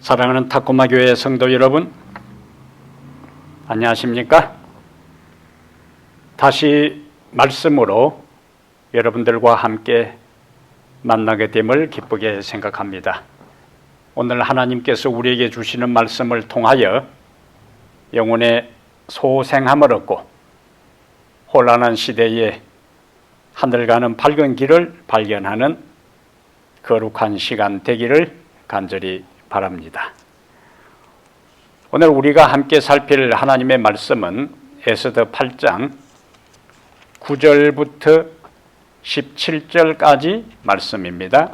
사랑하는 탁구마 교회 성도 여러분, 안녕하십니까? 다시 말씀으로 여러분들과 함께 만나게 됨을 기쁘게 생각합니다. 오늘 하나님께서 우리에게 주시는 말씀을 통하여 영혼의 소생함을 얻고 혼란한 시대에 하늘 가는 밝은 길을 발견하는 거룩한 시간 되기를 간절히 바랍니다. 오늘 우리가 함께 살필 하나님의 말씀은 에스더 8장 9절부터 17절까지 말씀입니다.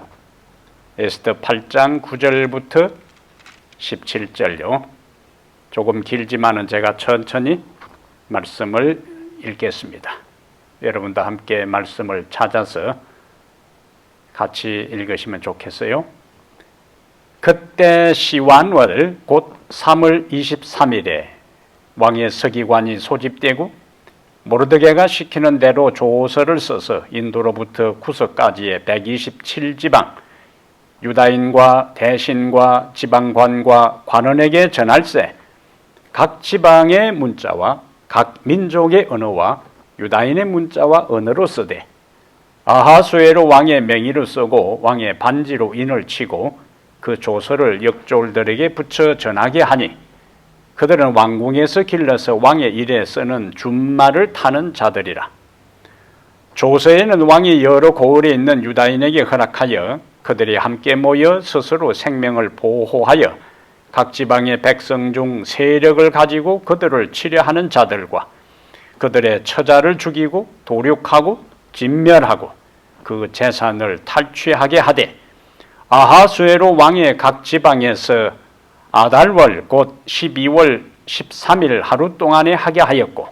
에스더 8장 9절부터 17절요. 조금 길지만은 제가 천천히 말씀을 읽겠습니다. 여러분도 함께 말씀을 찾아서 같이 읽으시면 좋겠어요. 그때 시완월 곧 3월 23일에 왕의 서기관이 소집되고 모르드게가 시키는 대로 조서를 써서 인도로부터 구석까지의 127지방 유다인과 대신과 지방관과 관원에게 전할세 각 지방의 문자와 각 민족의 언어와 유다인의 문자와 언어로 쓰되 아하수에로 왕의 명의를 쓰고 왕의 반지로 인을 치고 그 조서를 역졸들에게 붙여 전하게 하니 그들은 왕궁에서 길러서 왕의 일에 쓰는 준말을 타는 자들이라. 조서에는 왕이 여러 고을에 있는 유다인에게 허락하여 그들이 함께 모여 스스로 생명을 보호하여 각 지방의 백성 중 세력을 가지고 그들을 치려하는 자들과 그들의 처자를 죽이고 도륙하고 진멸하고 그 재산을 탈취하게 하되 아하수에로 왕의 각 지방에서 아달월 곧 12월 13일 하루 동안에 하게 하였고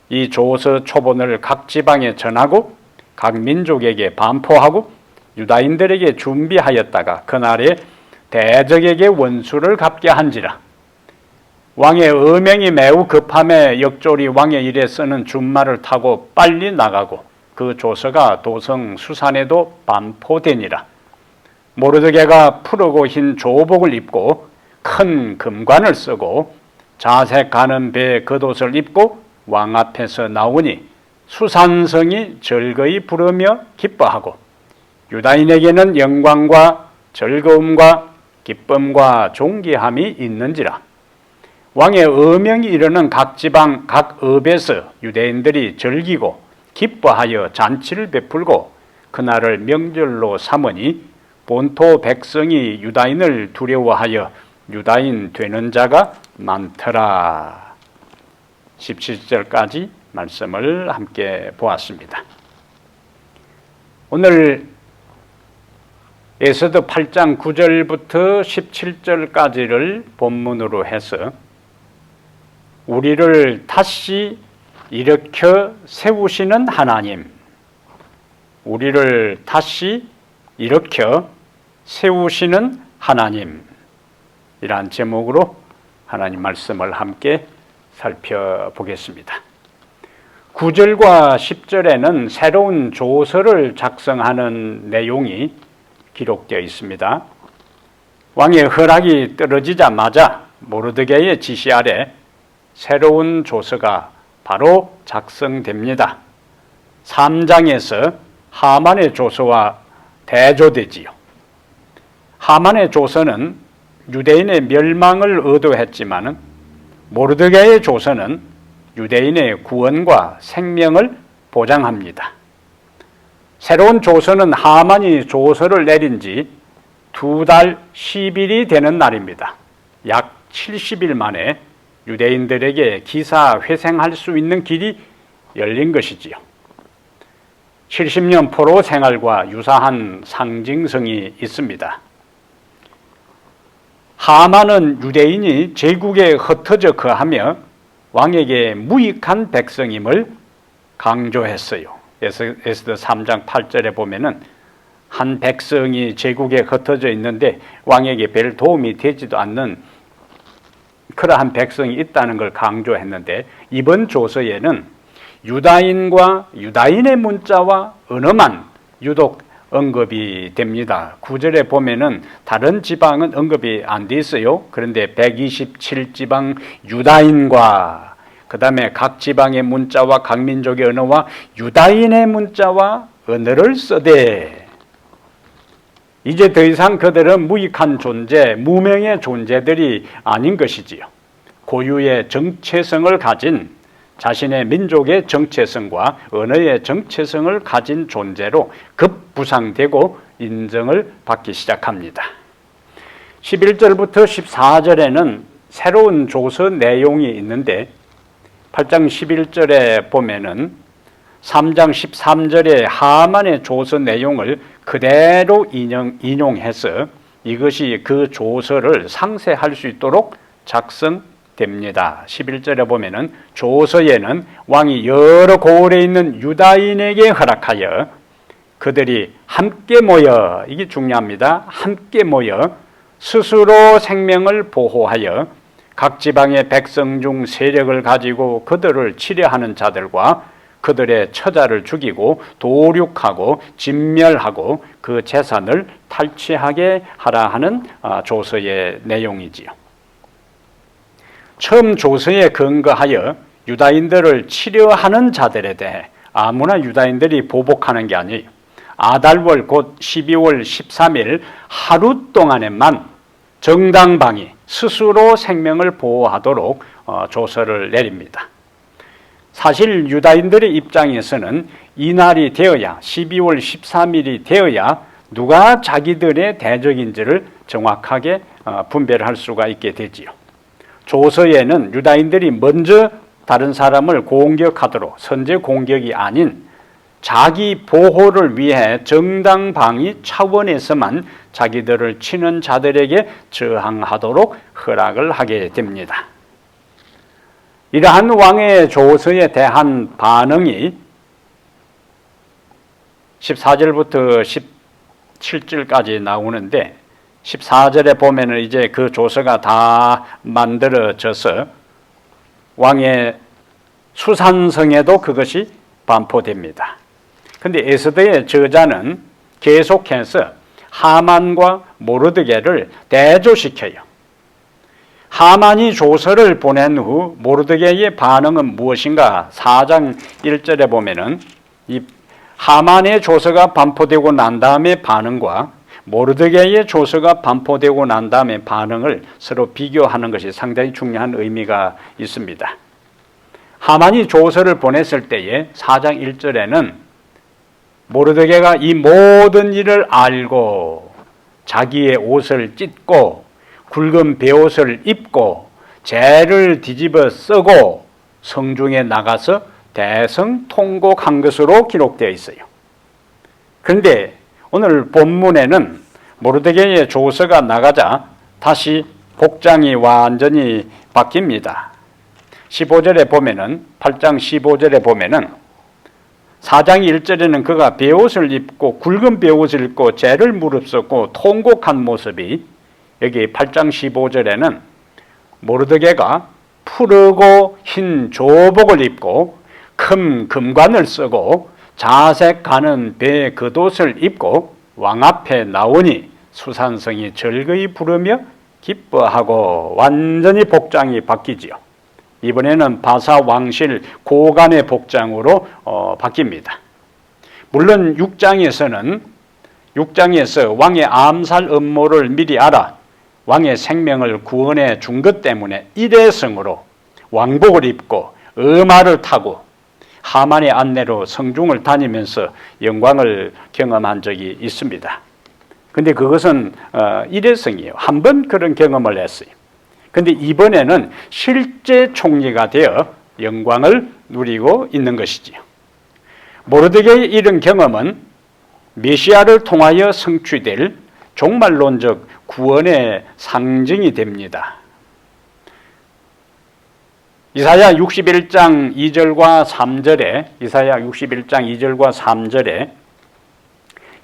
이 조서 초본을 각 지방에 전하고 각 민족에게 반포하고 유다인들에게 준비하였다가 그날에 대적에게 원수를 갚게 한지라. 왕의 어명이 매우 급함에 역졸이 왕의 일에 쓰는 준말을 타고 빨리 나가고 그 조서가 도성 수산에도 반포되니라. 모르드게가 푸르고 흰 조복을 입고 큰 금관을 쓰고 자색 가는 배에 겉옷을 입고 왕 앞에서 나오니 수산성이 즐거이 부르며 기뻐하고 유다인에게는 영광과 즐거움과 기쁨과 존귀함이 있는지라. 왕의 어명이 이르는 각 지방 각 업에서 유대인들이 즐기고 기뻐하여 잔치를 베풀고 그날을 명절로 삼으니 본토 백성이 유다인을 두려워하여 유다인 되는 자가 많더라. 17절까지 말씀을 함께 보았습니다. 오늘 에스더 8장 9절부터 17절까지를 본문으로 해서 우리를 다시 일으켜 세우시는 하나님, 우리를 다시 일으켜 세우시는 하나님 이란 제목으로 하나님 말씀을 함께 살펴보겠습니다. 9절과 10절에는 새로운 조서를 작성하는 내용이 기록되어 있습니다. 왕의 허락이 떨어지자마자 모르드게의 지시 아래 새로운 조서가 바로 작성됩니다. 3장에서 하만의 조서와 대조되지요. 하만의 조서는 유대인의 멸망을 의도했지만 모르드게의 조서는 유대인의 구원과 생명을 보장합니다. 새로운 조서는 하만이 조서를 내린 지 2달 10일이 되는 날입니다. 약 70일 만에 유대인들에게 기사회생할 수 있는 길이 열린 것이지요. 70년 포로 생활과 유사한 상징성이 있습니다. 하만은 유대인이 제국에 흩어져 거하며 왕에게 무익한 백성임을 강조했어요. 에스더 3장 8절에 보면은 한 백성이 제국에 흩어져 있는데 왕에게 별 도움이 되지도 않는 그러한 백성이 있다는 걸 강조했는데 이번 조서에는 유다인과 유다인의 문자와 언어만 유독 언급이 됩니다. 9절에 보면은 다른 지방은 언급이 안 돼 있어요. 그런데 127지방 유다인과 그 다음에 각 지방의 문자와 각 민족의 언어와 유다인의 문자와 언어를 쓰되, 이제 더 이상 그들은 무익한 존재, 무명의 존재들이 아닌 것이지요. 고유의 정체성을 가진, 자신의 민족의 정체성과 언어의 정체성을 가진 존재로 급부상되고 인정을 받기 시작합니다. 11절부터 14절에는 새로운 조서 내용이 있는데 8장 11절에 보면은 3장 13절의 하만의 조서 내용을 그대로 인용해서 이것이 그 조서를 상세할 수 있도록 작성됩니다. 11절에 보면은 조서에는 왕이 여러 고을에 있는 유다인에게 허락하여 그들이 함께 모여, 이게 중요합니다. 함께 모여 스스로 생명을 보호하여 각 지방의 백성 중 세력을 가지고 그들을 치려하는 자들과 그들의 처자를 죽이고 도륙하고 진멸하고 그 재산을 탈취하게 하라 하는 조서의 내용이지요. 처음 조서에 근거하여 유다인들을 치려하는 자들에 대해 아무나 유다인들이 보복하는 게 아니에요. 아달월 곧 12월 13일 하루 동안에만 정당방위, 스스로 생명을 보호하도록 조서를 내립니다. 사실 유다인들의 입장에서는 이날이 되어야, 12월 13일이 되어야 누가 자기들의 대적인지를 정확하게 분별할 수가 있게 되지요. 조서에는 유다인들이 먼저 다른 사람을 공격하도록, 선제 공격이 아닌 자기 보호를 위해 정당방위 차원에서만 자기들을 치는 자들에게 저항하도록 허락을 하게 됩니다. 이러한 왕의 조서에 대한 반응이 14절부터 17절까지 나오는데 14절에 보면은 이제 그 조서가 다 만들어져서 왕의 수산성에도 그것이 반포됩니다. 근데 에스더의 저자는 계속해서 하만과 모르드게를 대조시켜요. 하만이 조서를 보낸 후 모르드게의 반응은 무엇인가? 4장 1절에 보면은 이 하만의 조서가 반포되고 난 다음의 반응과 모르드게의 조서가 반포되고 난 다음의 반응을 서로 비교하는 것이 상당히 중요한 의미가 있습니다. 하만이 조서를 보냈을 때에 4장 1절에는 모르드게가 이 모든 일을 알고 자기의 옷을 찢고 굵은 베옷을 입고 재를 뒤집어 쓰고 성중에 나가서 대성통곡한 것으로 기록되어 있어요. 그런데 오늘 본문에는 모르드게의 조서가 나가자 다시 복장이 완전히 바뀝니다. 15절에 보면은 8장 15절에 보면은 4장 1절에는 그가 베옷을 입고 굵은 베옷을 입고 재를 무릅쓰고 통곡한 모습이, 여기 8장 15절에는 모르드게가 푸르고 흰 조복을 입고 큰 금관을 쓰고 자색 가는 배 겉옷을 입고 왕 앞에 나오니 수산성이 즐거이 부르며 기뻐하고 완전히 복장이 바뀌지요. 이번에는 바사 왕실 고관의 복장으로 바뀝니다. 물론 6장에서 왕의 암살 음모를 미리 알아 왕의 생명을 구원해 준 것 때문에 일회성으로 왕복을 입고 음화를 타고 하만의 안내로 성중을 다니면서 영광을 경험한 적이 있습니다. 근데 그것은 일회성이에요. 한 번 그런 경험을 했어요. 근데 이번에는 실제 총리가 되어 영광을 누리고 있는 것이지요. 모르드게의 이런 경험은 메시아를 통하여 성취될 종말론적 구원의 상징이 됩니다. 이사야 61장 2절과 3절에 이사야 61장 2절과 3절에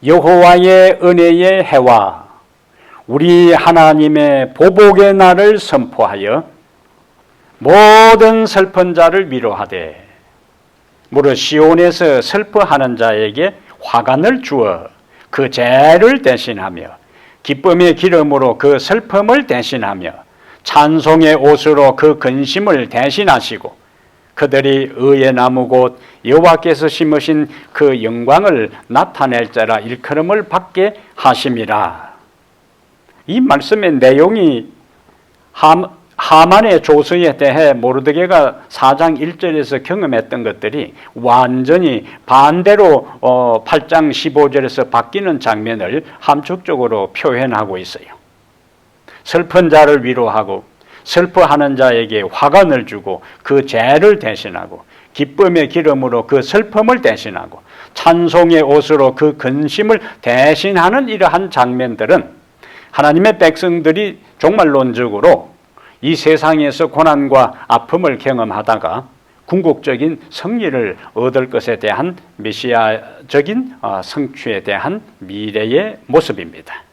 여호와의 은혜의 해와 우리 하나님의 보복의 날을 선포하여 모든 슬픈 자를 위로하되 무릇 시온에서 슬퍼하는 자에게 화관을 주어 그 죄를 대신하며 기쁨의 기름으로 그 슬픔을 대신하며 찬송의 옷으로 그 근심을 대신하시고 그들이 의의 나무 곧 여호와께서 심으신 그 영광을 나타낼 자라 일컬음을 받게 하심이라. 이 말씀의 내용이 하만의 조서에 대해 모르드게가 4장 1절에서 경험했던 것들이 완전히 반대로 8장 15절에서 바뀌는 장면을 함축적으로 표현하고 있어요. 슬픈 자를 위로하고 슬퍼하는 자에게 화관을 주고 그 죄를 대신하고 기쁨의 기름으로 그 슬픔을 대신하고 찬송의 옷으로 그 근심을 대신하는 이러한 장면들은 하나님의 백성들이 종말론적으로 이 세상에서 고난과 아픔을 경험하다가 궁극적인 승리를 얻을 것에 대한 메시아적인 성취에 대한 미래의 모습입니다.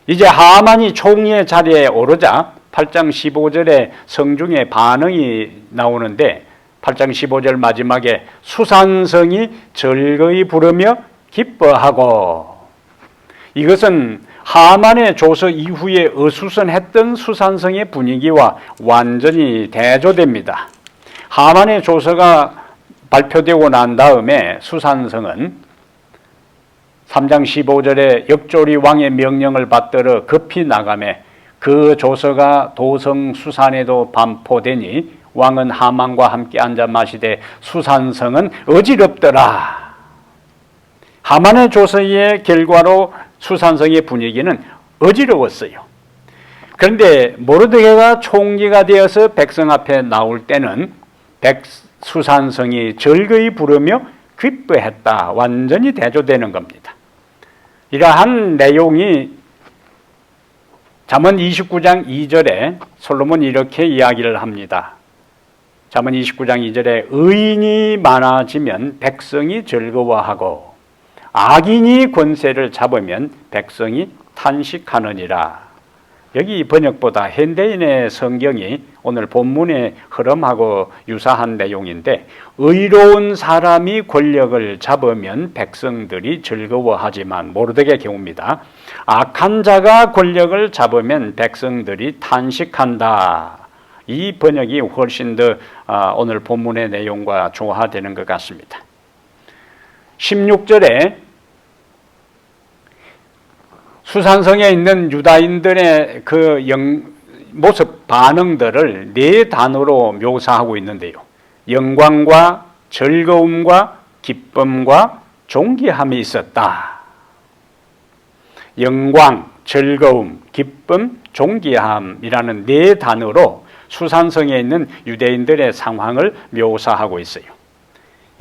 이제 하만이 총리의 자리에 오르자 8장 15절에 성중의 반응이 나오는데 8장 15절 마지막에 수산성이 즐거이 부르며 기뻐하고, 이것은 하만의 조서 이후에 어수선했던 수산성의 분위기와 완전히 대조됩니다. 하만의 조서가 발표되고 난 다음에 수산성은 3장 15절에 역조리 왕의 명령을 받들어 급히 나가매 그 조서가 도성 수산에도 반포되니 왕은 하만과 함께 앉아 마시되 수산성은 어지럽더라. 하만의 조서의 결과로 수산성의 분위기는 어지러웠어요. 그런데 모르드게가 총리가 되어서 백성 앞에 나올 때는 수산성이 즐거이 부르며 기뻐했다. 완전히 대조되는 겁니다. 이러한 내용이 잠언 29장 2절에 솔로몬이 이렇게 이야기를 합니다. 잠언 29장 2절에 의인이 많아지면 백성이 즐거워하고 악인이 권세를 잡으면 백성이 탄식하느니라. 여기 번역보다 현대인의 성경이 오늘 본문의 흐름하고 유사한 내용인데, 의로운 사람이 권력을 잡으면 백성들이 즐거워하지만, 모르드게의 경우입니다. 악한 자가 권력을 잡으면 백성들이 탄식한다. 이 번역이 훨씬 더 오늘 본문의 내용과 조화되는 것 같습니다. 16절에 수산성에 있는 유다인들의 그 모습 반응들을 네 단어로 묘사하고 있는데요. 영광과 즐거움과 기쁨과 존귀함이 있었다. 영광, 즐거움, 기쁨, 존귀함이라는 네 단어로 수산성에 있는 유대인들의 상황을 묘사하고 있어요.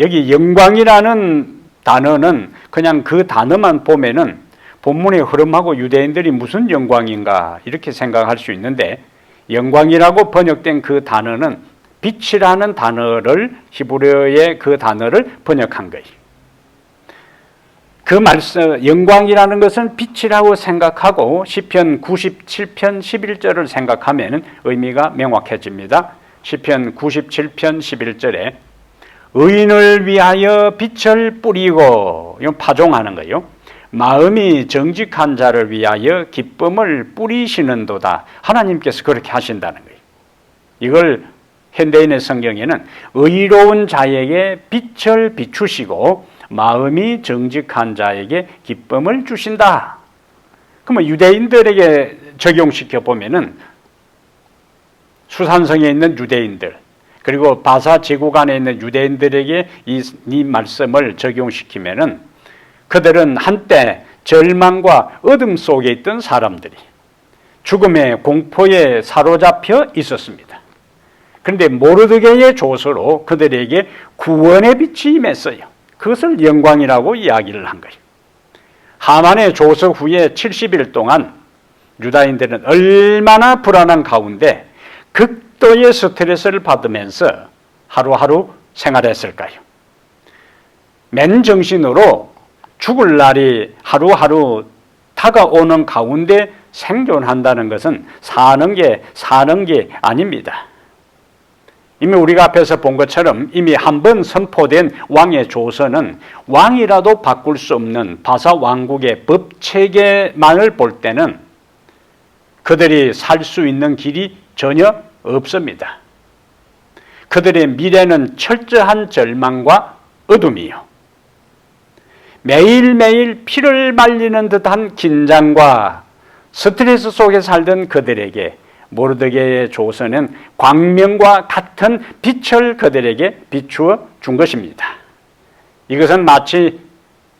여기 영광이라는 단어는 그냥 그 단어만 보면은 본문의 흐름하고 유대인들이 무슨 영광인가 이렇게 생각할 수 있는데, 영광이라고 번역된 그 단어는 빛이라는 단어를, 히브리어의 그 단어를 번역한 거예요. 그 말씀, 영광이라는 것은 빛이라고 생각하고 시편 97편 11절을 생각하면 의미가 명확해집니다. 시편 97편 11절에 의인을 위하여 빛을 뿌리고, 이건 파종하는 거예요. 마음이 정직한 자를 위하여 기쁨을 뿌리시는도다. 하나님께서 그렇게 하신다는 거예요. 이걸 현대인의 성경에는 의로운 자에게 빛을 비추시고 마음이 정직한 자에게 기쁨을 주신다. 그러면 유대인들에게 적용시켜 보면은 수산성에 있는 유대인들, 그리고 바사 제국 안에 있는 유대인들에게 이 말씀을 적용시키면은, 그들은 한때 절망과 어둠 속에 있던 사람들이 죽음의 공포에 사로잡혀 있었습니다. 그런데 모르드게의 조서로 그들에게 구원의 빛이 임했어요. 그것을 영광이라고 이야기를 한 거예요. 하만의 조서 후에 70일 동안 유다인들은 얼마나 불안한 가운데 극도의 스트레스를 받으면서 하루하루 생활했을까요? 맨정신으로 죽을 날이 하루하루 다가오는 가운데 생존한다는 것은 사는 게 아닙니다. 이미 우리가 앞에서 본 것처럼 이미 한 번 선포된 왕의 조서는 왕이라도 바꿀 수 없는 바사 왕국의 법 체계만을 볼 때는 그들이 살 수 있는 길이 전혀 없습니다. 그들의 미래는 철저한 절망과 어둠이요. 매일매일 피를 말리는 듯한 긴장과 스트레스 속에 살던 그들에게 모르드게의 조서는 광명과 같은 빛을 그들에게 비추어 준 것입니다. 이것은 마치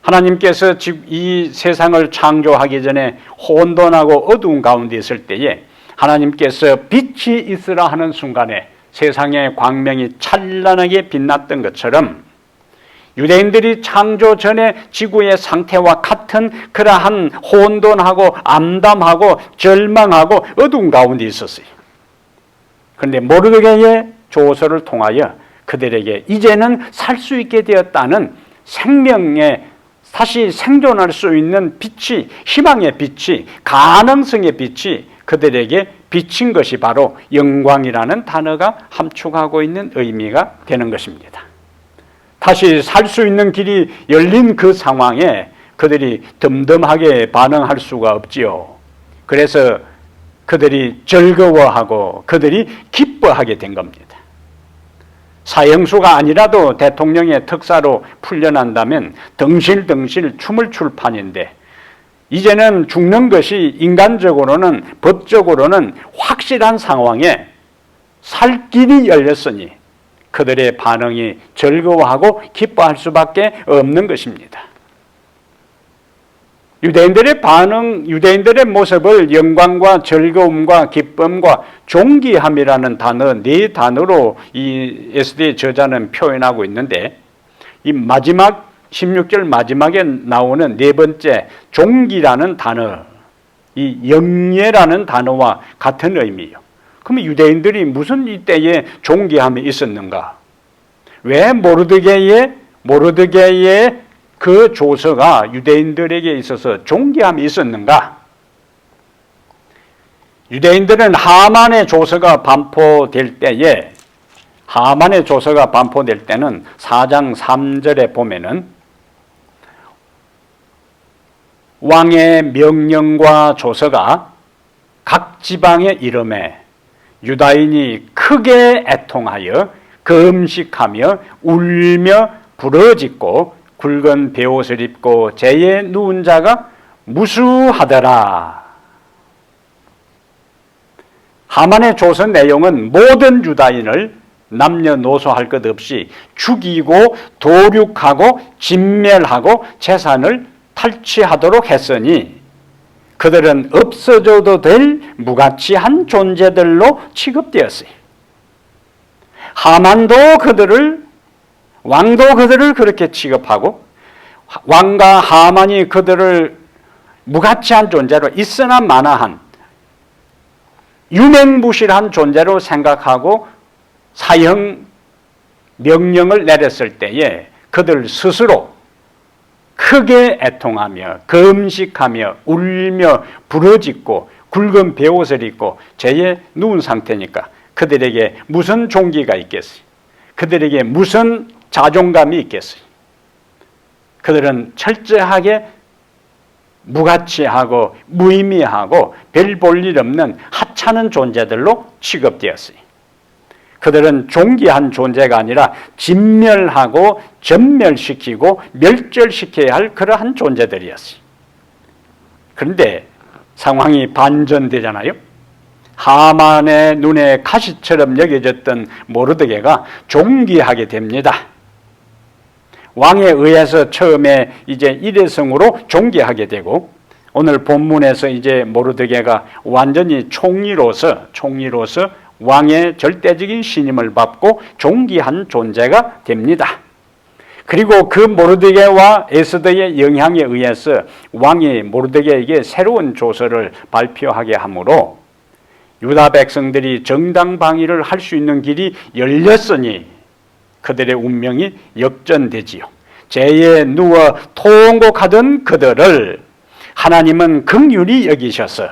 하나님께서 이 세상을 창조하기 전에 혼돈하고 어두운 가운데 있을 때에 하나님께서 빛이 있으라 하는 순간에 세상의 광명이 찬란하게 빛났던 것처럼 유대인들이 창조 전에 지구의 상태와 같은 그러한 혼돈하고 암담하고 절망하고 어두운 가운데 있었어요. 그런데 모르드게의 조서를 통하여 그들에게 이제는 살 수 있게 되었다는 생명의 다시 생존할 수 있는 빛이, 희망의 빛이, 가능성의 빛이 그들에게 비친 것이 바로 영광이라는 단어가 함축하고 있는 의미가 되는 것입니다. 다시 살 수 있는 길이 열린 그 상황에 그들이 덤덤하게 반응할 수가 없지요. 그래서 그들이 즐거워하고 그들이 기뻐하게 된 겁니다. 사형수가 아니라도 대통령의 특사로 풀려난다면 덩실덩실 춤을 출 판인데 이제는 죽는 것이 인간적으로는 법적으로는 확실한 상황에 살 길이 열렸으니 그들의 반응이 즐거워하고 기뻐할 수밖에 없는 것입니다. 유대인들의 반응, 유대인들의 모습을 영광과 즐거움과 기쁨과 존귀함이라는 단어, 네 단어로 이 에스더의 저자는 표현하고 있는데 이 마지막 16절 마지막에 나오는 네 번째 존귀라는 단어, 이 영예라는 단어와 같은 의미예요. 그럼 유대인들이 무슨 이때에 존귀함이 있었는가? 왜 모르드게의 그 조서가 유대인들에게 있어서 존귀함이 있었는가? 유대인들은 하만의 조서가 반포될 때는 4장 3절에 보면은 왕의 명령과 조서가 각 지방에 이름에 유다인이 크게 애통하여 금식하며 울며 부러짓고 굵은 베옷을 입고 재에 누운 자가 무수하더라. 하만의 조서 내용은 모든 유다인을 남녀노소할 것 없이 죽이고 도륙하고 진멸하고 재산을 탈취하도록 했으니 그들은 없어져도 될 무가치한 존재들로 취급되었어요. 왕도 그들을 그렇게 취급하고 왕과 하만이 그들을 무가치한 존재로 있으나 마나한 유명무실한 존재로 생각하고 사형 명령을 내렸을 때에 그들 스스로 크게 애통하며 금식하며 울며 부러짓고 굵은 베옷을 입고 재에 누운 상태니까 그들에게 무슨 존귀가 있겠어요? 그들에게 무슨 자존감이 있겠어요? 그들은 철저하게 무가치하고 무의미하고 별 볼 일 없는 하찮은 존재들로 취급되었어요. 그들은 존귀한 존재가 아니라 진멸하고 전멸시키고 멸절시켜야 할 그러한 존재들이었어요. 그런데 상황이 반전되잖아요. 하만의 눈에 가시처럼 여겨졌던 모르드게가 존귀하게 됩니다. 왕에 의해서 처음에 이제 일회성으로 존귀하게 되고 오늘 본문에서 이제 모르드게가 완전히 총리로서 왕의 절대적인 신임을 받고 존귀한 존재가 됩니다. 그리고 그 모르드게와 에스더의 영향에 의해서 왕이 모르드게에게 새로운 조서를 발표하게 하므로 유다 백성들이 정당방위를 할 수 있는 길이 열렸으니 그들의 운명이 역전되지요. 재에 누워 통곡하던 그들을 하나님은 긍휼히 여기셔서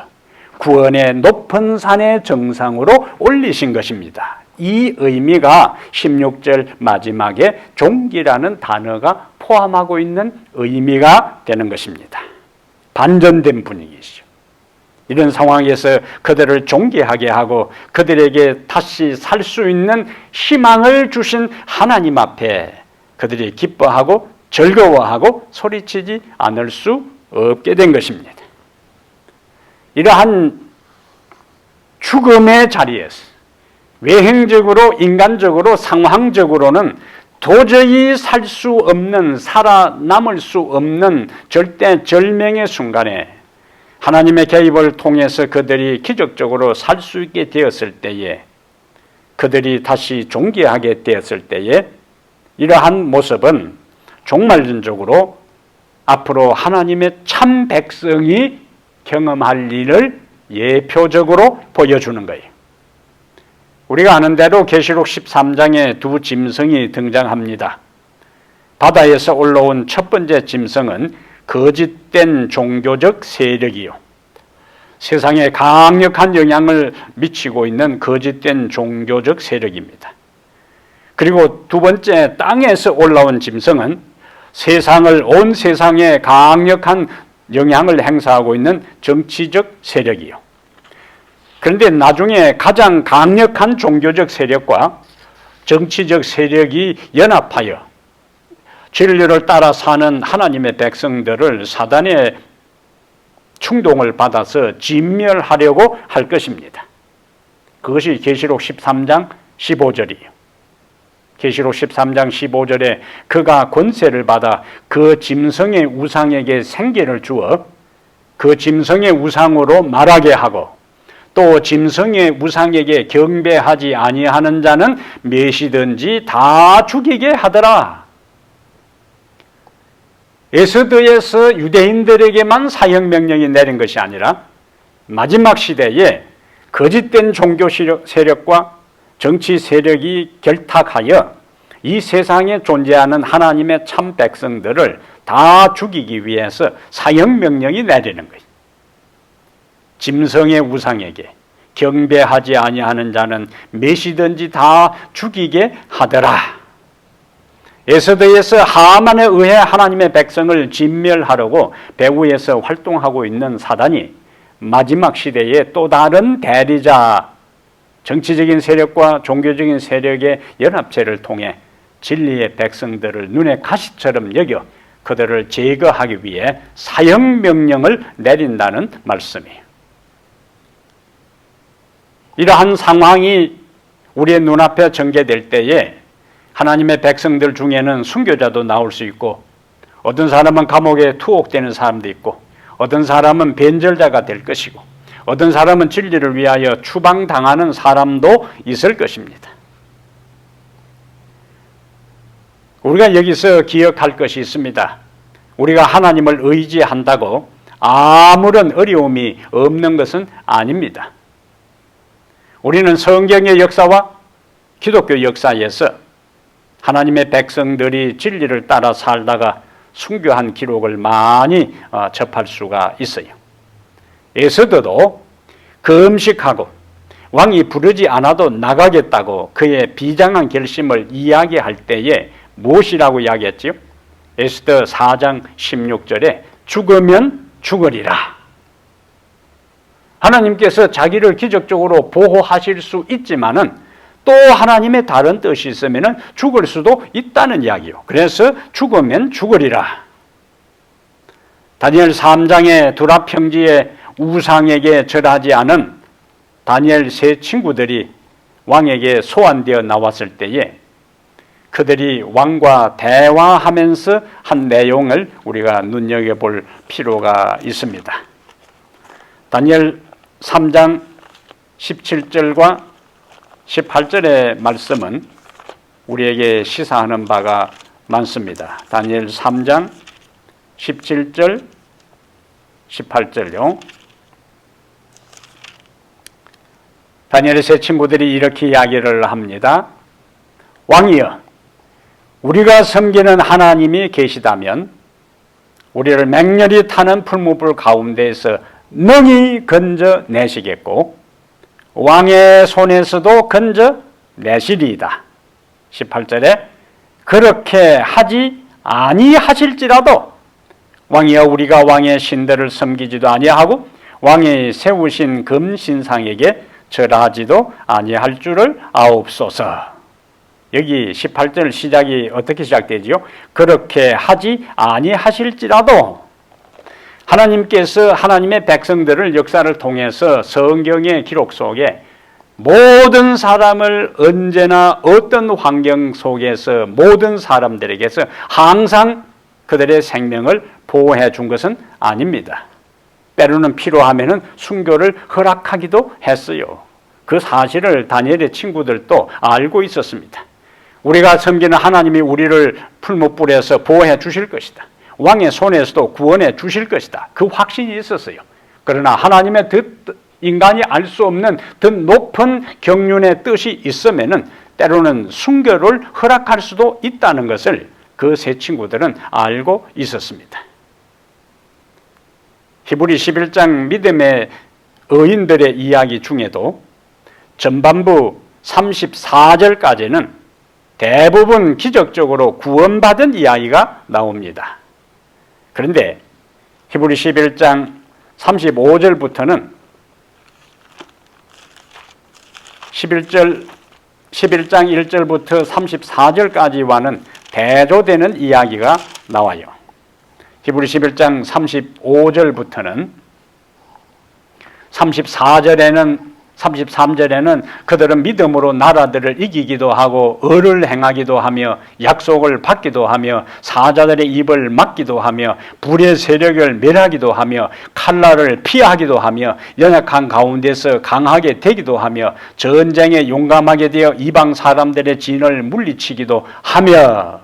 구원의 높은 산의 정상으로 올리신 것입니다. 이 의미가 16절 마지막에 종기라는 단어가 포함하고 있는 의미가 되는 것입니다. 반전된 분위기죠. 이런 상황에서 그들을 존귀하게 하고 그들에게 다시 살 수 있는 희망을 주신 하나님 앞에 그들이 기뻐하고 즐거워하고 소리치지 않을 수 없게 된 것입니다. 이러한 죽음의 자리에서 외형적으로, 인간적으로, 상황적으로는 도저히 살 수 없는, 살아남을 수 없는 절대절명의 순간에 하나님의 개입을 통해서 그들이 기적적으로 살 수 있게 되었을 때에, 그들이 다시 존귀하게 되었을 때에 이러한 모습은 종말론적으로 앞으로 하나님의 참 백성이 경험할 일을 예표적으로 보여주는 거예요. 우리가 아는 대로 계시록 13장에 두 짐승이 등장합니다. 바다에서 올라온 첫 번째 짐승은 거짓된 종교적 세력이요, 세상에 강력한 영향을 미치고 있는 거짓된 종교적 세력입니다. 그리고 두 번째 땅에서 올라온 짐승은 온 세상에 강력한 영향을 행사하고 있는 정치적 세력이요. 그런데 나중에 가장 강력한 종교적 세력과 정치적 세력이 연합하여 진리를 따라 사는 하나님의 백성들을 사단의 충동을 받아서 진멸하려고 할 것입니다. 그것이 계시록 13장 15절이에요. 계시록 13장 15절에 그가 권세를 받아 그 짐승의 우상에게 생계를 주어 그 짐승의 우상으로 말하게 하고 또 짐승의 우상에게 경배하지 아니하는 자는 滅시든지 다 죽이게 하더라. 에스더에서 유대인들에게만 사형명령이 내린 것이 아니라 마지막 시대에 거짓된 종교 세력과 정치 세력이 결탁하여 이 세상에 존재하는 하나님의 참 백성들을 다 죽이기 위해서 사형명령이 내리는 거예요. 짐승의 우상에게 경배하지 아니하는 자는 滅시든지 다 죽이게 하더라. 에스더에서 하만에 의해 하나님의 백성을 진멸하려고 배후에서 활동하고 있는 사단이 마지막 시대에 또 다른 대리자, 정치적인 세력과 종교적인 세력의 연합체를 통해 진리의 백성들을 눈의 가시처럼 여겨 그들을 제거하기 위해 사형명령을 내린다는 말씀이에요. 이러한 상황이 우리의 눈앞에 전개될 때에 하나님의 백성들 중에는 순교자도 나올 수 있고, 어떤 사람은 감옥에 투옥되는 사람도 있고, 어떤 사람은 변절자가 될 것이고, 어떤 사람은 진리를 위하여 추방당하는 사람도 있을 것입니다. 우리가 여기서 기억할 것이 있습니다. 우리가 하나님을 의지한다고 아무런 어려움이 없는 것은 아닙니다. 우리는 성경의 역사와 기독교 역사에서 하나님의 백성들이 진리를 따라 살다가 순교한 기록을 많이 접할 수가 있어요. 에스더도 금식하고 왕이 부르지 않아도 나가겠다고 그의 비장한 결심을 이야기할 때에 무엇이라고 이야기했지요? 에스더 4장 16절에 죽으면 죽으리라. 하나님께서 자기를 기적적으로 보호하실 수 있지만은 또 하나님의 다른 뜻이 있으면 죽을 수도 있다는 이야기요. 그래서 죽으면 죽으리라. 다니엘 3장의 두랍 평지에 우상에게 절하지 않은 다니엘 세 친구들이 왕에게 소환되어 나왔을 때에 그들이 왕과 대화하면서 한 내용을 우리가 눈여겨볼 필요가 있습니다. 다니엘 3장 17절과 18절의 말씀은 우리에게 시사하는 바가 많습니다. 다니엘 3장 17절, 18절요. 다니엘의 세 친구들이 이렇게 이야기를 합니다. 왕이여, 우리가 섬기는 하나님이 계시다면 우리를 맹렬히 타는 풀무불 가운데에서 능히 건져내시겠고 왕의 손에서도 건져내시겠습니다. 내시리이다. 18절에 그렇게 하지 아니하실지라도 왕이여 우리가 왕의 신들을 섬기지도 아니하고 왕이 세우신 금신상에게 절하지도 아니할 줄을 아옵소서. 여기 18절 시작이 어떻게 시작되지요? 그렇게 하지 아니하실지라도 하나님께서 하나님의 백성들을 역사를 통해서 성경의 기록 속에 모든 사람을 언제나 어떤 환경 속에서 모든 사람들에게서 항상 그들의 생명을 보호해 준 것은 아닙니다. 때로는 필요하면 순교를 허락하기도 했어요. 그 사실을 다니엘의 친구들도 알고 있었습니다. 우리가 섬기는 하나님이 우리를 풀무불에서 보호해 주실 것이다. 왕의 손에서도 구원해 주실 것이다. 그 확신이 있었어요. 그러나 하나님의 인간이 알 수 없는 더 높은 경륜의 뜻이 있으면은 때로는 순교를 허락할 수도 있다는 것을 그 세 친구들은 알고 있었습니다. 히브리 11장 믿음의 의인들의 이야기 중에도 전반부 34절까지는 대부분 기적적으로 구원받은 이야기가 나옵니다. 그런데 히브리 11장 35절부터는 11장 1절부터 34절까지와는 대조되는 이야기가 나와요. 히브리 11장 35절부터는 33절에는 그들은 믿음으로 나라들을 이기기도 하고 의를 행하기도 하며 약속을 받기도 하며 사자들의 입을 막기도 하며 불의 세력을 멸하기도 하며 칼날을 피하기도 하며 연약한 가운데서 강하게 되기도 하며 전쟁에 용감하게 되어 이방 사람들의 진을 물리치기도 하며,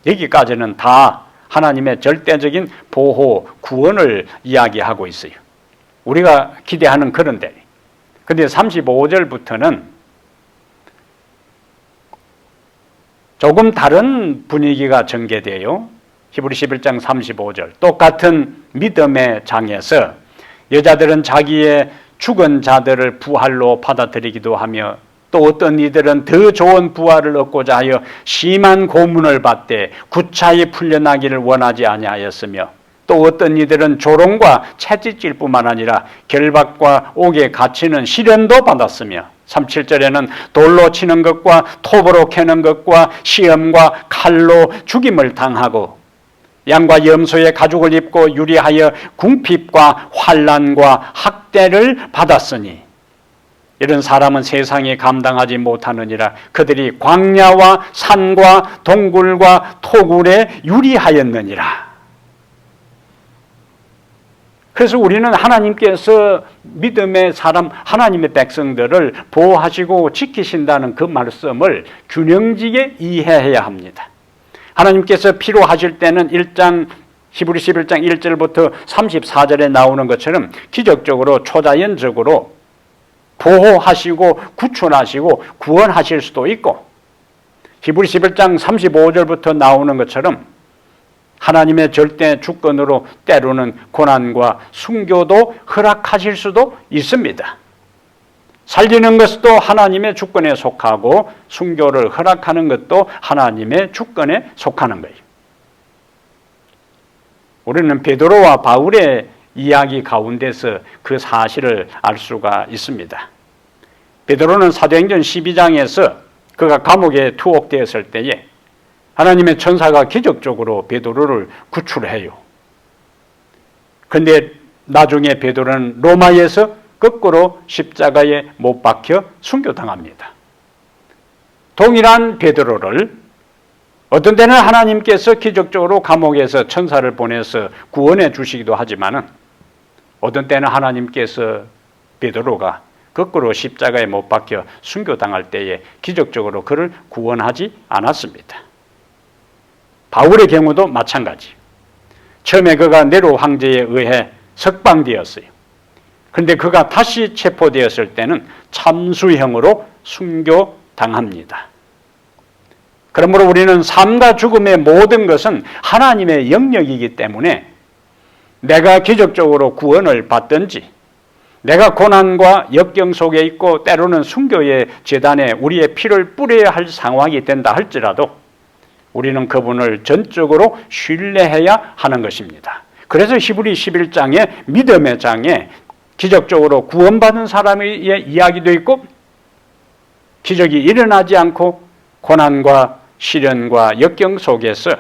여기까지는 다 하나님의 절대적인 보호, 구원을 이야기하고 있어요. 우리가 기대하는 그런데, 근데 35절부터는 조금 다른 분위기가 전개돼요. 히브리 11장 35절. 똑같은 믿음의 장에서 여자들은 자기의 죽은 자들을 부활로 받아들이기도 하며 또 어떤 이들은 더 좋은 부활을 얻고자 하여 심한 고문을 받되 구차히 풀려나기를 원하지 아니하였으며 또 어떤 이들은 조롱과 채찍질 뿐만 아니라 결박과 옥에 갇히는 시련도 받았으며 37절에는 돌로 치는 것과 톱으로 캐는 것과 시험과 칼로 죽임을 당하고 양과 염소의 가죽을 입고 유리하여 궁핍과 환난과 학대를 받았으니 이런 사람은 세상에 감당하지 못하느니라. 그들이 광야와 산과 동굴과 토굴에 유리하였느니라. 그래서 우리는 하나님께서 믿음의 사람, 하나님의 백성들을 보호하시고 지키신다는 그 말씀을 균형지게 이해해야 합니다. 하나님께서 필요하실 때는 히브리 11장 1절부터 34절에 나오는 것처럼 기적적으로 초자연적으로 보호하시고 구출하시고 구원하실 수도 있고, 히브리 11장 35절부터 나오는 것처럼 하나님의 절대 주권으로 때로는 고난과 순교도 허락하실 수도 있습니다. 살리는 것도 하나님의 주권에 속하고 순교를 허락하는 것도 하나님의 주권에 속하는 거예요. 우리는 베드로와 바울의 이야기 가운데서 그 사실을 알 수가 있습니다. 베드로는 사도행전 12장에서 그가 감옥에 투옥되었을 때에 하나님의 천사가 기적적으로 베드로를 구출해요. 그런데 나중에 베드로는 로마에서 거꾸로 십자가에 못 박혀 순교당합니다. 동일한 베드로를 어떤 때는 하나님께서 기적적으로 감옥에서 천사를 보내서 구원해 주시기도 하지만은 어떤 때는 하나님께서 베드로가 거꾸로 십자가에 못 박혀 순교당할 때에 기적적으로 그를 구원하지 않았습니다. 바울의 경우도 마찬가지. 처음에 그가 네로 황제에 의해 석방되었어요. 그런데 그가 다시 체포되었을 때는 참수형으로 순교당합니다. 그러므로 우리는 삶과 죽음의 모든 것은 하나님의 영역이기 때문에 내가 기적적으로 구원을 받든지 내가 고난과 역경 속에 있고 때로는 순교의 제단에 우리의 피를 뿌려야 할 상황이 된다 할지라도 우리는 그분을 전적으로 신뢰해야 하는 것입니다. 그래서 히브리 11장에 믿음의 장에 기적적으로 구원받은 사람의 이야기도 있고 기적이 일어나지 않고 고난과 시련과 역경 속에서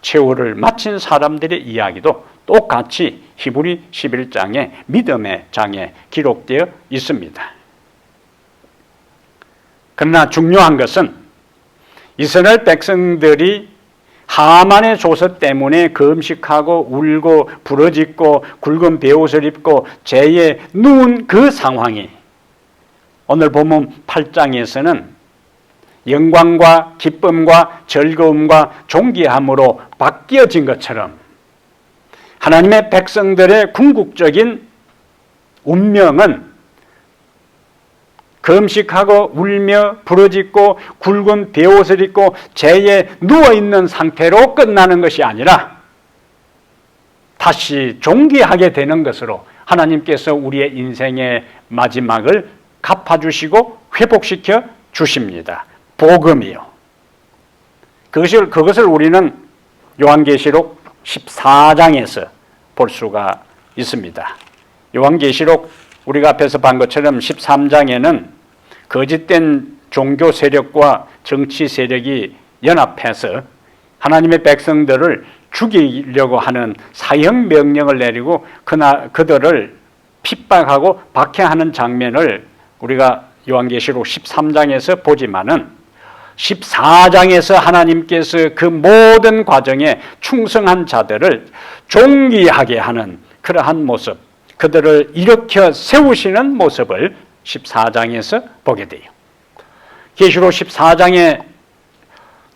최후를 마친 사람들의 이야기도 똑같이 히브리 11장의 믿음의 장에 기록되어 있습니다. 그러나 중요한 것은 이스라엘 백성들이 하만의 조서 때문에 금식하고 울고 부러짓고 굵은 베옷을 입고 죄에 누운 그 상황이 오늘 본문 8장에서는 영광과 기쁨과 즐거움과 존귀함으로 바뀌어진 것처럼 하나님의 백성들의 궁극적인 운명은 금식하고 울며 부러짓고 굵은 베옷을 입고 죄에 누워있는 상태로 끝나는 것이 아니라 다시 존귀하게 되는 것으로 하나님께서 우리의 인생의 마지막을 갚아주시고 회복시켜 주십니다. 복음이요. 그것을 우리는 요한계시록 14장에서 볼 수가 있습니다. 요한계시록 우리가 앞에서 본 것처럼 13장에는 거짓된 종교 세력과 정치 세력이 연합해서 하나님의 백성들을 죽이려고 하는 사형 명령을 내리고 그들을 핍박하고 박해하는 장면을 우리가 요한계시록 13장에서 보지만은 14장에서 하나님께서 그 모든 과정에 충성한 자들을 존귀하게 하는 그러한 모습, 그들을 일으켜 세우시는 모습을 14장에서 보게 돼요. 계시록 14장에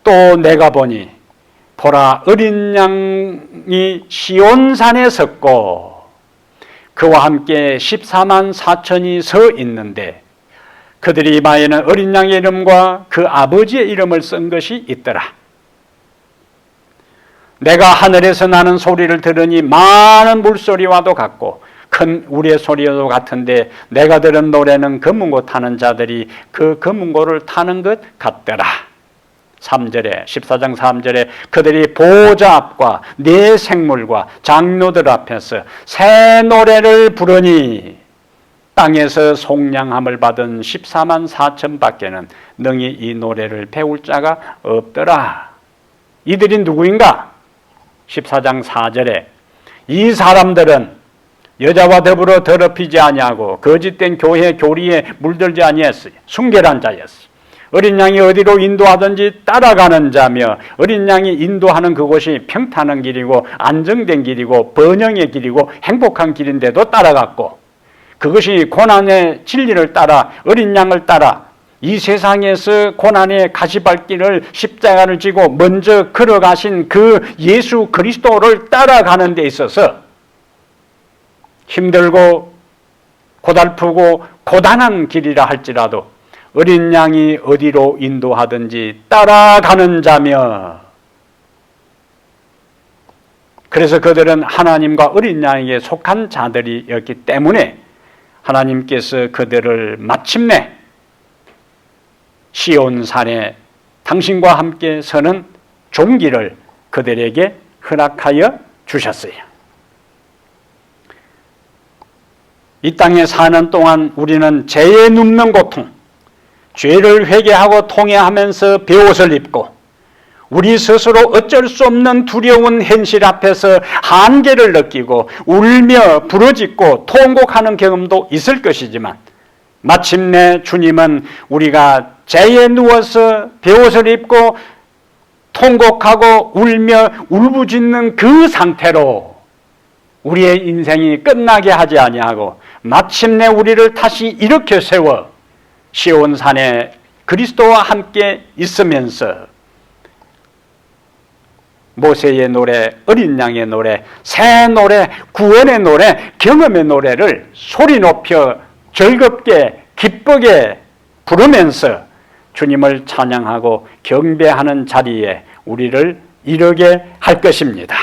또 내가 보니 보라 어린 양이 시온산에 섰고 그와 함께 14만 4천이 서 있는데 그들이 이마에는 어린 양의 이름과 그 아버지의 이름을 쓴 것이 있더라. 내가 하늘에서 나는 소리를 들으니 많은 물소리와도 같고 큰 우리의 소리와도 같은데 내가 들은 노래는 금은고 타는 자들이 그 금은고를 타는 것 같더라. 3절에 14장 3절에 그들이 보호자 앞과 네 생물과 장로들 앞에서 새 노래를 부르니 땅에서 속량함을 받은 14만 4천 밖에는 능히 이 노래를 배울 자가 없더라. 이들이 누구인가? 14장 4절에 이 사람들은 여자와 더불어 더럽히지 아니하고 거짓된 교회 교리에 물들지 아니했으니 순결한 자였으니 어린 양이 어디로 인도하든지 따라가는 자며 어린 양이 인도하는 그곳이 평탄한 길이고 안정된 길이고 번영의 길이고 행복한 길인데도 따라갔고 그것이 고난의 진리를 따라 어린 양을 따라 이 세상에서 고난의 가시밭길을 십자가를 지고 먼저 걸어가신 그 예수 그리스도를 따라가는 데 있어서 힘들고 고달프고 고단한 길이라 할지라도 어린 양이 어디로 인도하든지 따라가는 자며 그래서 그들은 하나님과 어린 양에게 속한 자들이었기 때문에 하나님께서 그들을 마침내 시온산에 당신과 함께 서는 종기를 그들에게 허락하여 주셨어요. 이 땅에 사는 동안 우리는 죄에 눕는 고통, 죄를 회개하고 통회하면서 베옷을 입고 우리 스스로 어쩔 수 없는 두려운 현실 앞에서 한계를 느끼고 울며 부르짖고 통곡하는 경험도 있을 것이지만 마침내 주님은 우리가 죄에 누워서 베옷을 입고 통곡하고 울며 울부짖는 그 상태로 우리의 인생이 끝나게 하지 아니하고 마침내 우리를 다시 일으켜 세워 시온산에 그리스도와 함께 있으면서 모세의 노래, 어린 양의 노래, 새 노래, 구원의 노래, 경험의 노래를 소리 높여 즐겁게 기쁘게 부르면서 주님을 찬양하고 경배하는 자리에 우리를 이르게 할 것입니다.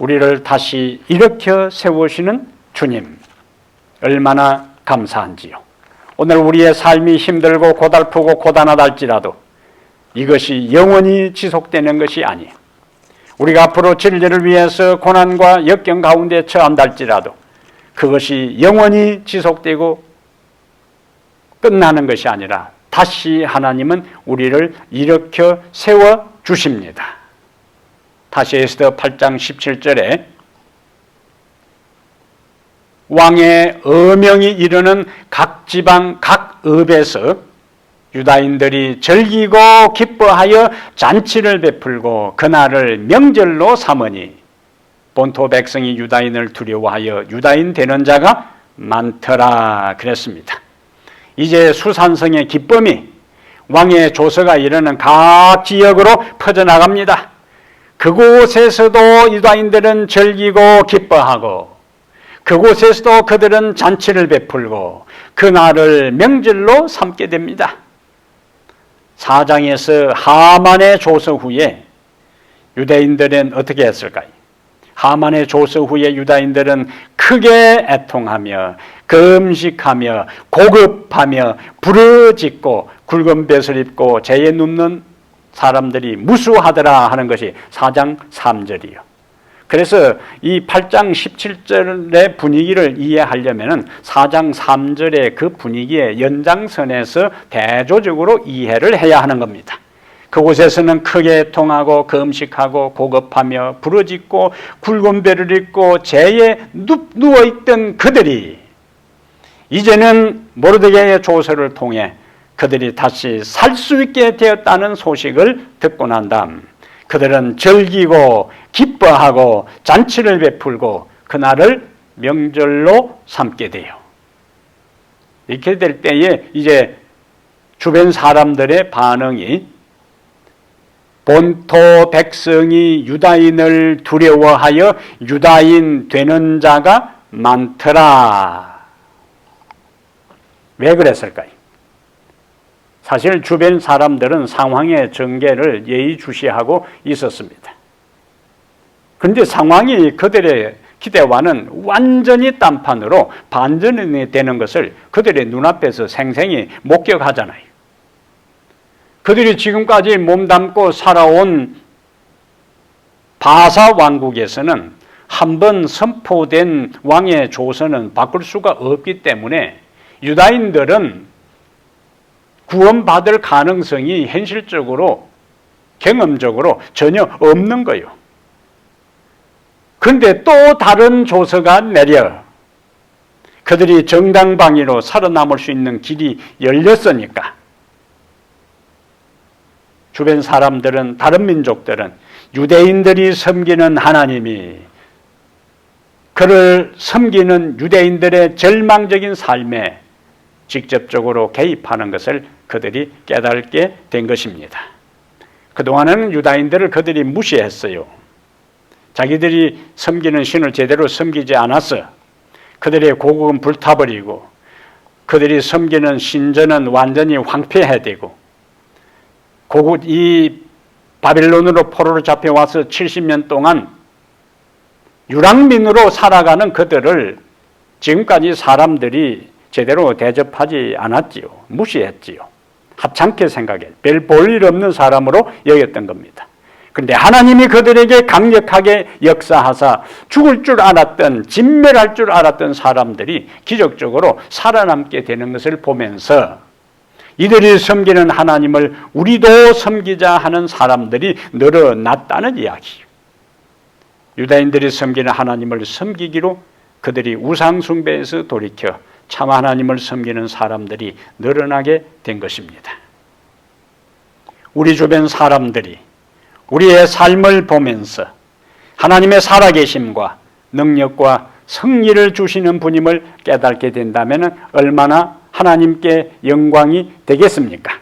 우리를 다시 일으켜 세우시는 주님, 얼마나 감사한지요. 오늘 우리의 삶이 힘들고 고달프고 고단하다 할지라도 이것이 영원히 지속되는 것이 아니에요. 우리가 앞으로 진리를 위해서 고난과 역경 가운데 처한다 할지라도 그것이 영원히 지속되고 끝나는 것이 아니라 다시 하나님은 우리를 일으켜 세워 주십니다. 다시 에스더 8장 17절에 왕의 어명이 이르는 각 지방 각 읍에서 유다인들이 즐기고 기뻐하여 잔치를 베풀고 그날을 명절로 삼으니 본토 백성이 유다인을 두려워하여 유다인 되는 자가 많더라 그랬습니다. 이제 수산성의 기쁨이 왕의 조서가 이르는 각 지역으로 퍼져나갑니다. 그곳에서도 유다인들은 즐기고 기뻐하고 그곳에서도 그들은 잔치를 베풀고 그날을 명절로 삼게 됩니다. 4장에서 하만의 조서 후에 유대인들은 어떻게 했을까요? 하만의 조서 후에 유다인들은 크게 애통하며 금식하며 고급하며 부르짖고 굵은 뱃을 입고 재에 눕는 사람들이 무수하더라 하는 것이 4장 3절이요. 그래서 이 8장 17절의 분위기를 이해하려면 4장 3절의 그 분위기의 연장선에서 대조적으로 이해를 해야 하는 겁니다. 그곳에서는 크게 애통하고 금식하고 고급하며 부르짖고 굵은 배를 입고 재에 누워있던 그들이 이제는 모르드게의 조서를 통해 그들이 다시 살 수 있게 되었다는 소식을 듣고 난 다음 그들은 즐기고 기뻐하고 잔치를 베풀고 그날을 명절로 삼게 돼요. 이렇게 될 때에 이제 주변 사람들의 반응이 본토 백성이 유다인을 두려워하여 유다인 되는 자가 많더라. 왜 그랬을까요? 사실 주변 사람들은 상황의 전개를 예의주시하고 있었습니다. 그런데 상황이 그들의 기대와는 완전히 딴판으로 반전이 되는 것을 그들의 눈앞에서 생생히 목격하잖아요. 그들이 지금까지 몸담고 살아온 바사 왕국에서는 한번 선포된 왕의 조서는 바꿀 수가 없기 때문에 유다인들은 구원받을 가능성이 현실적으로 경험적으로 전혀 없는 거예요. 그런데 또 다른 조서가 내려 그들이 정당방위로 살아남을 수 있는 길이 열렸으니까 주변 사람들은, 다른 민족들은 유대인들이 섬기는 하나님이 그를 섬기는 유대인들의 절망적인 삶에 직접적으로 개입하는 것을 그들이 깨닫게 된 것입니다. 그동안은 유다인들을 그들이 무시했어요. 자기들이 섬기는 신을 제대로 섬기지 않았어. 그들의 고국은 불타버리고 그들이 섬기는 신전은 완전히 황폐해되고 고국 이 바빌론으로 포로로 잡혀와서 70년 동안 유랑민으로 살아가는 그들을 지금까지 사람들이 제대로 대접하지 않았지요. 무시했지요. 하찮게 생각해 별 볼 일 없는 사람으로 여겼던 겁니다. 그런데 하나님이 그들에게 강력하게 역사하사 죽을 줄 알았던, 진멸할 줄 알았던 사람들이 기적적으로 살아남게 되는 것을 보면서 이들이 섬기는 하나님을 우리도 섬기자 하는 사람들이 늘어났다는 이야기예요. 유다인들이 섬기는 하나님을 섬기기로 그들이 우상 숭배에서 돌이켜 참 하나님을 섬기는 사람들이 늘어나게 된 것입니다. 우리 주변 사람들이 우리의 삶을 보면서 하나님의 살아계심과 능력과 승리를 주시는 분임을 깨닫게 된다면 얼마나 하나님께 영광이 되겠습니까?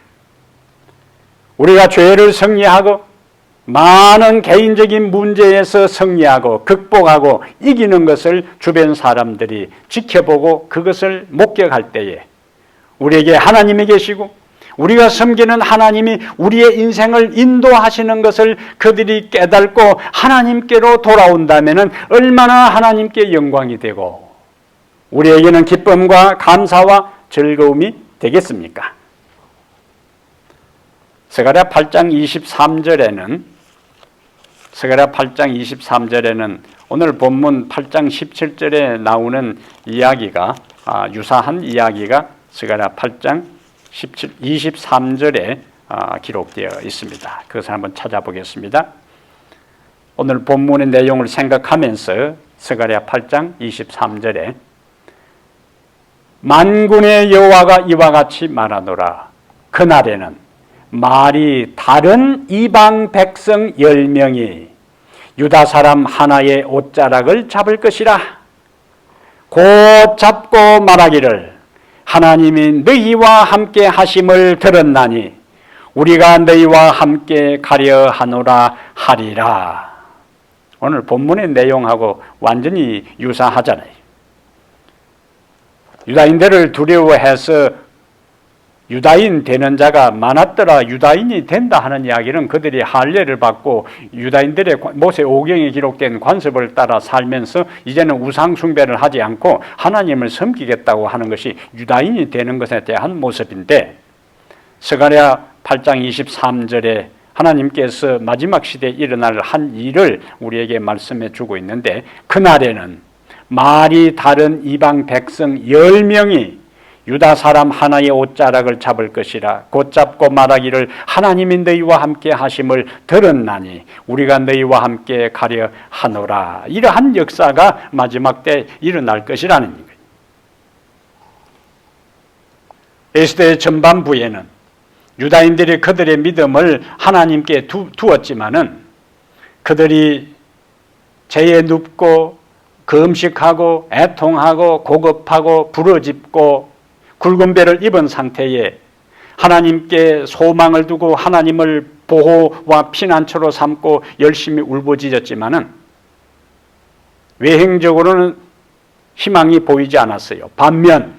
우리가 죄를 승리하고 많은 개인적인 문제에서 승리하고 극복하고 이기는 것을 주변 사람들이 지켜보고 그것을 목격할 때에 우리에게 하나님이 계시고 우리가 섬기는 하나님이 우리의 인생을 인도하시는 것을 그들이 깨닫고 하나님께로 돌아온다면 얼마나 하나님께 영광이 되고 우리에게는 기쁨과 감사와 즐거움이 되겠습니까? 스가랴 8장 23절에는 오늘 본문 8장 17절에 나오는 이야기가 유사한 이야기가 스가랴 8장 23절에 기록되어 있습니다. 그것을 한번 찾아보겠습니다. 오늘 본문의 내용을 생각하면서 스가랴 8장 23절에 만군의 여호와가 이와 같이 말하노라. 그날에는 말이 다른 이방 백성 10명이 유다 사람 하나의 옷자락을 잡을 것이라. 곧 잡고 말하기를 하나님이 너희와 함께 하심을 들었나니 우리가 너희와 함께 가려 하노라 하리라. 오늘 본문의 내용하고 완전히 유사하잖아요. 유다인들을 두려워해서 유다인 되는 자가 많았더라 유다인이 된다 하는 이야기는 그들이 할례를 받고 유다인들의 모세 오경에 기록된 관습을 따라 살면서 이제는 우상 숭배를 하지 않고 하나님을 섬기겠다고 하는 것이 유다인이 되는 것에 대한 모습인데, 스가랴 8장 23절에 하나님께서 마지막 시대에 일어날 한 일을 우리에게 말씀해 주고 있는데, 그날에는 말이 다른 이방 백성 10명이 유다 사람 하나의 옷자락을 잡을 것이라. 곧 잡고 말하기를 하나님이 너희와 함께 하심을 들었나니 우리가 너희와 함께 가려 하노라. 이러한 역사가 마지막 때 일어날 것이라는 거예요. 에스더의 전반부에는 유다인들이 그들의 믿음을 하나님께 두었지만은 그들이 죄에 눕고 금식하고 애통하고 고급하고 부르짖고 굵은 배를 입은 상태에 하나님께 소망을 두고 하나님을 보호와 피난처로 삼고 열심히 울부짖었지만은 외형적으로는 희망이 보이지 않았어요. 반면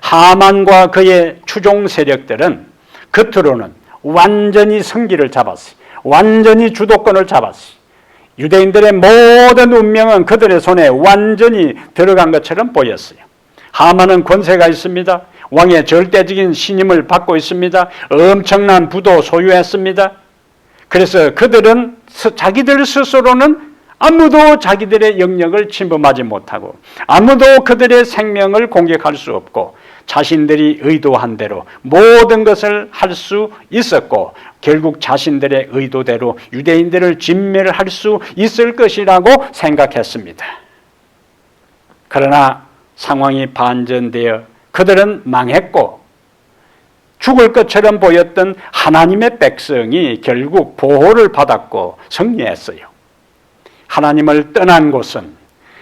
하만과 그의 추종 세력들은 겉으로는 완전히 성기를 잡았어요. 완전히 주도권을 잡았어요. 유대인들의 모든 운명은 그들의 손에 완전히 들어간 것처럼 보였어요. 하만은 권세가 있습니다. 왕의 절대적인 신임을 받고 있습니다. 엄청난 부도 소유했습니다. 그래서 그들은 자기들 스스로는 아무도 자기들의 영역을 침범하지 못하고 아무도 그들의 생명을 공격할 수 없고 자신들이 의도한 대로 모든 것을 할 수 있었고 결국 자신들의 의도대로 유대인들을 진멸할 수 있을 것이라고 생각했습니다. 그러나 상황이 반전되어 그들은 망했고 죽을 것처럼 보였던 하나님의 백성이 결국 보호를 받았고 승리했어요. 하나님을 떠난 곳은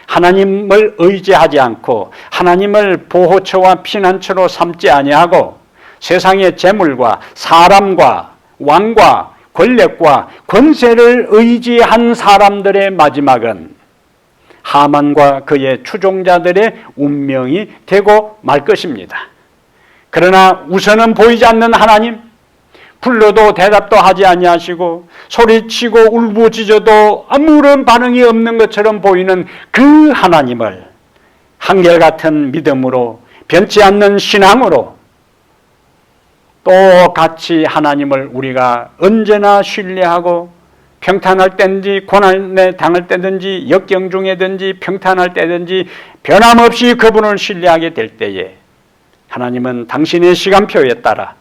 하나님을 의지하지 않고 하나님을 보호처와 피난처로 삼지 아니하고 세상의 재물과 사람과 왕과 권력과 권세를 의지한 사람들의 마지막은 하만과 그의 추종자들의 운명이 되고 말 것입니다. 그러나 우선은 보이지 않는 하나님, 불러도 대답도 하지 아니하시고 소리치고 울부짖어도 아무런 반응이 없는 것처럼 보이는 그 하나님을 한결같은 믿음으로 변치 않는 신앙으로 똑같이 하나님을 우리가 언제나 신뢰하고 평탄할 때든지 고난에 당할 때든지 역경 중에든지 평탄할 때든지 변함없이 그분을 신뢰하게 될 때에 하나님은 당신의 시간표에 따라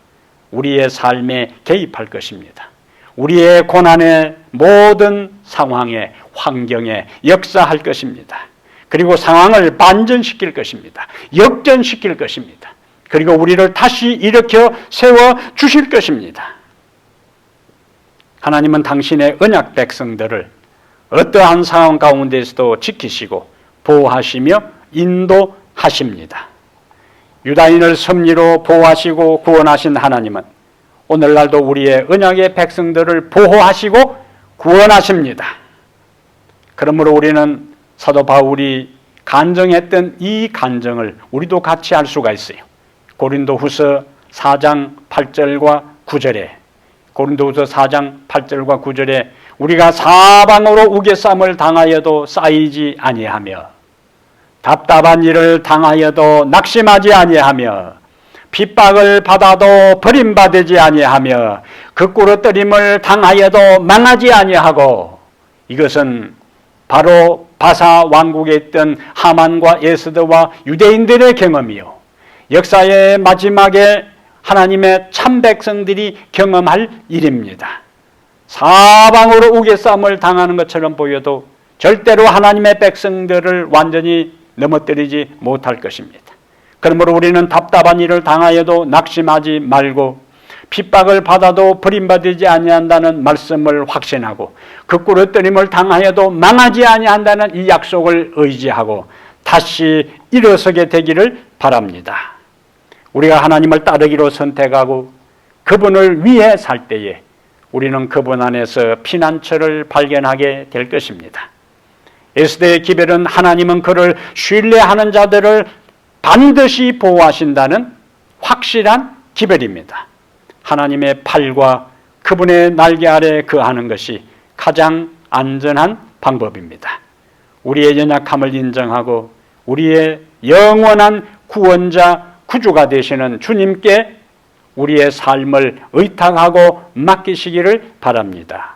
우리의 삶에 개입할 것입니다. 우리의 고난의 모든 상황에 환경에 역사할 것입니다. 그리고 상황을 반전시킬 것입니다. 역전시킬 것입니다. 그리고 우리를 다시 일으켜 세워 주실 것입니다. 하나님은 당신의 언약 백성들을 어떠한 상황 가운데서도 지키시고 보호하시며 인도하십니다. 유다인을 섭리로 보호하시고 구원하신 하나님은 오늘날도 우리의 언약의 백성들을 보호하시고 구원하십니다. 그러므로 우리는 사도 바울이 간증했던 이 간증을 우리도 같이 할 수가 있어요. 고린도후서 4장 8절과 9절에 고린도후서 4장 8절과 9절에 우리가 사방으로 우겨쌈을 당하여도 쌓이지 아니하며 답답한 일을 당하여도 낙심하지 아니하며 핍박을 받아도 버림받지 아니하며 거꾸로뜨림을 당하여도 망하지 아니하고 이것은 바로 바사 왕국에 있던 하만과 에스더와 유대인들의 경험이요 역사의 마지막에 하나님의 참 백성들이 경험할 일입니다. 사방으로 우겨쌈을 당하는 것처럼 보여도 절대로 하나님의 백성들을 완전히 넘어뜨리지 못할 것입니다. 그러므로 우리는 답답한 일을 당하여도 낙심하지 말고 핍박을 받아도 버림받지 아니한다는 말씀을 확신하고 거꾸로뜨림을 당하여도 망하지 아니한다는 이 약속을 의지하고 다시 일어서게 되기를 바랍니다. 우리가 하나님을 따르기로 선택하고 그분을 위해 살 때에 우리는 그분 안에서 피난처를 발견하게 될 것입니다. 에스더의 기별은 하나님은 그를 신뢰하는 자들을 반드시 보호하신다는 확실한 기별입니다. 하나님의 팔과 그분의 날개 아래 거하는 것이 가장 안전한 방법입니다. 우리의 연약함을 인정하고 우리의 영원한 구원자, 구주가 되시는 주님께 우리의 삶을 의탁하고 맡기시기를 바랍니다.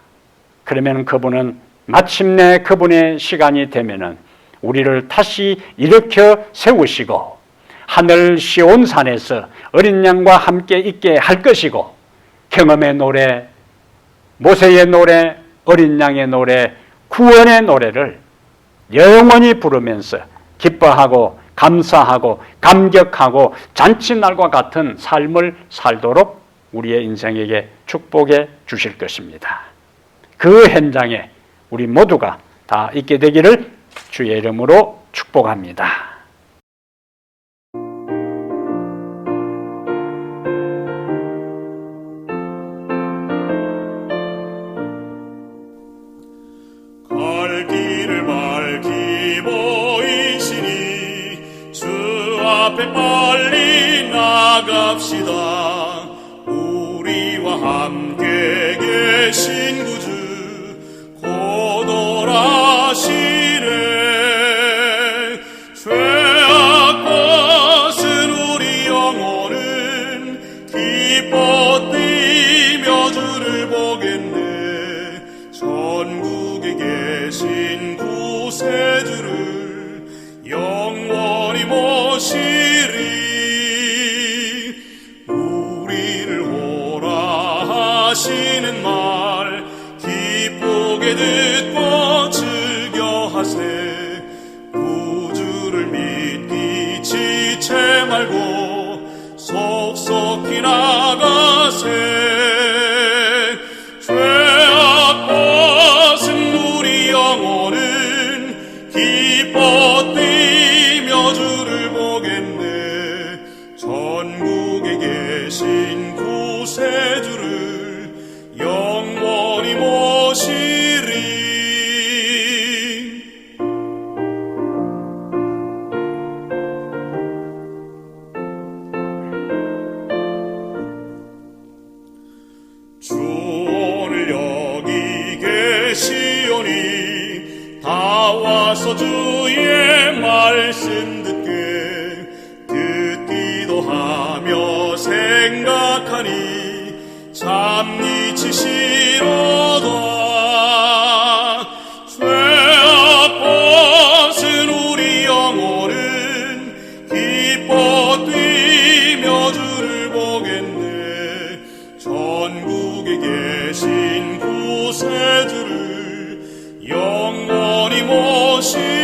그러면 그분은 마침내 그분의 시간이 되면은 우리를 다시 일으켜 세우시고 하늘 시온 산에서 어린 양과 함께 있게 할 것이고 경험의 노래, 모세의 노래, 어린 양의 노래, 구원의 노래를 영원히 부르면서 기뻐하고 감사하고 감격하고 잔치날과 같은 삶을 살도록 우리의 인생에게 축복해 주실 것입니다. 그 현장에 우리 모두가 다 있게 되기를 주의 이름으로 축복합니다. 갈 길을 밝히 보이시니 주 앞에 빨리 나갑시다. 우리와 함께 계신 구주 곧 오라시네. 죄악 벗은 우리 영혼은 기뻐 뛰며 주를 보겠네. 전국에 계신 구세주를 영원히 모시리. 우리를 오라 하시는 말 기쁘게 듣고 즐겨하세. 구주를 믿기 지체 말고 속속히 나가세. 죄악 벗은 우리 영혼은 기뻐 뛰며 주를 보겠네. 전국에 계신 구세주를 영원히 모시리. 주 오늘 여기 계시오니 다 와서 주의 말씀 듣게. 듣기도 하며 생각하니 참 이치시로다. 죄악 벗은 우리 영혼은 기뻐 뛰며 주를 보겠네. 전국에 계신 구세주를 영원히 모시리.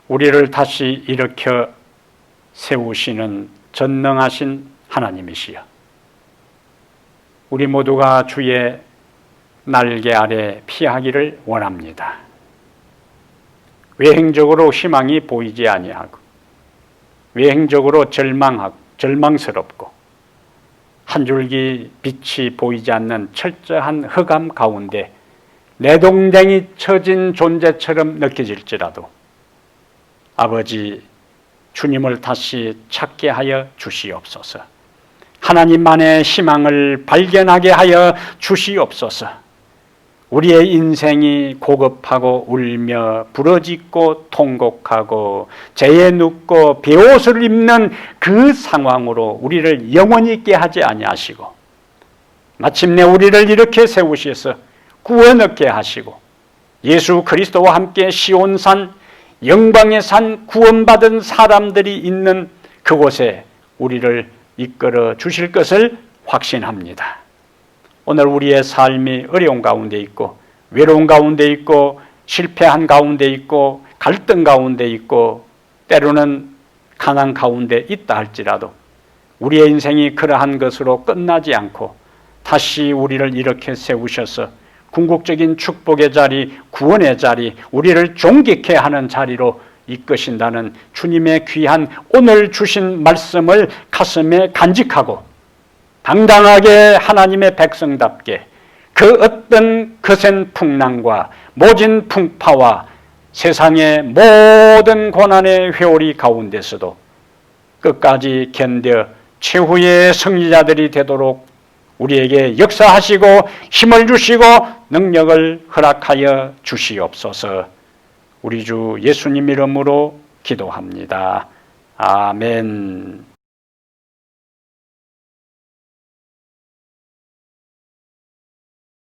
우리를 다시 일으켜 세우시는 전능하신 하나님이시여, 우리 모두가 주의 날개 아래 피하기를 원합니다. 외행적으로 희망이 보이지 아니하고 외행적으로 절망스럽고 한 줄기 빛이 보이지 않는 철저한 흑암 가운데 내동댕이 처진 존재처럼 느껴질지라도 아버지, 주님을 다시 찾게 하여 주시옵소서. 하나님만의 희망을 발견하게 하여 주시옵소서. 우리의 인생이 고급하고 울며 부러지고 통곡하고 죄에 눕고 베옷을 입는 그 상황으로 우리를 영원히 있게 하지 아니하시고 마침내 우리를 이렇게 세우셔서 구원 얻게 하시고 예수 그리스도와 함께 시온산, 영광의 산, 구원받은 사람들이 있는 그곳에 우리를 이끌어 주실 것을 확신합니다. 오늘 우리의 삶이 어려운 가운데 있고 외로운 가운데 있고 실패한 가운데 있고 갈등 가운데 있고 때로는 가난 가운데 있다 할지라도 우리의 인생이 그러한 것으로 끝나지 않고 다시 우리를 이렇게 세우셔서 궁극적인 축복의 자리, 구원의 자리, 우리를 존귀케 하는 자리로 이끄신다는 주님의 귀한 오늘 주신 말씀을 가슴에 간직하고 당당하게 하나님의 백성답게 그 어떤 거센 풍랑과 모진 풍파와 세상의 모든 고난의 회오리 가운데서도 끝까지 견뎌 최후의 승리자들이 되도록 우리에게 역사하시고 힘을 주시고 능력을 허락하여 주시옵소서. 우리 주 예수님 이름으로 기도합니다. 아멘.